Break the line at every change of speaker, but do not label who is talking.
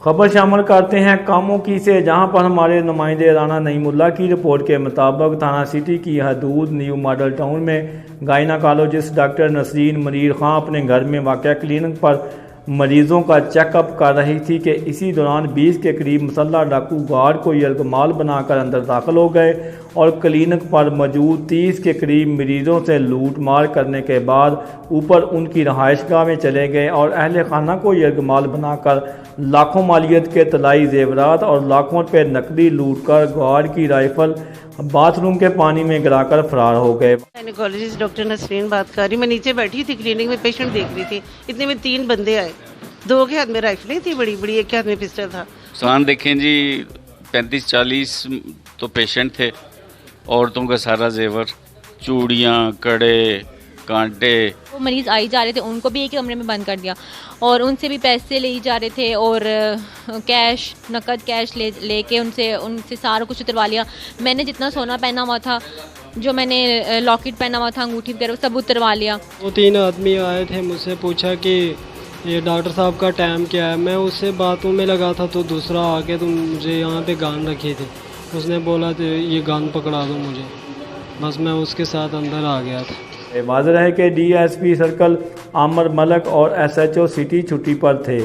खबर शामिल करते हैं कामों की से, जहां पर हमारे नुमाइंदे राना नईमुल्लाह की रिपोर्ट के मुताबिक थाना सिटी की हदूद न्यू मॉडल टाउन में गायनाकोलॉजिस्ट डॉक्टर नसरीन मनीर खां अपने घर में वाक़या क्लिनिक पर मरीजों का चेकअप कर रही थी कि इसी दौरान 20 के करीब मुसल्लह डाकू गार्ड को यरगमाल बनाकर अंदर दाखिल हो गए और क्लिनिक पर मौजूद 30 के करीब मरीजों से लूट मार करने के बाद ऊपर उनकी रहायशगाह में चले गए और अहल खाना को यरगमाल बनाकर लाखों मालियत के तलाई जेवरात और लाखों रुपये नकदी लूट कर गार्ड की राइफल बाथरूम के पानी में गिराकर फरार हो गए।
गायनेकोलॉजिस्ट डॉक्टर नसरीन बात कर रही। मैं नीचे बैठी थी क्लिनिक में, पेशेंट देख रही थी। इतने में 3 बंदे आए, 2 के हाथ में राइफलें थी बड़ी बड़ी, एक के हाथ में पिस्टल था।
सामान देखें जी, 35-40 तो पेशेंट थे। औरतों का सारा जेवर, चूड़ियाँ, कड़े, कांटे।
वो मरीज़ आई जा रहे थे, उनको भी एक ही कमरे में बंद कर दिया और उनसे भी पैसे ले जा रहे थे और कैश, नकद कैश लेके उनसे सारा कुछ उतरवा लिया। मैंने जितना सोना पहना हुआ था, जो मैंने लॉकेट पहना हुआ था, अंगूठी वगैरह, सब उतरवा लिया।
वो 3 आदमी आए थे, मुझसे पूछा कि ये डॉक्टर साहब का टाइम क्या है। मैं उससे बातों में लगा था तो दूसरा आके तो मुझे यहाँ पे गन रखी थी, उसने बोला तो ये गन पकड़ा दो मुझे, बस मैं उसके साथ अंदर आ गया था।
वाज़ेह है कि DSP सर्कल आमर मलक और SHO सिटी छुट्टी पर थे।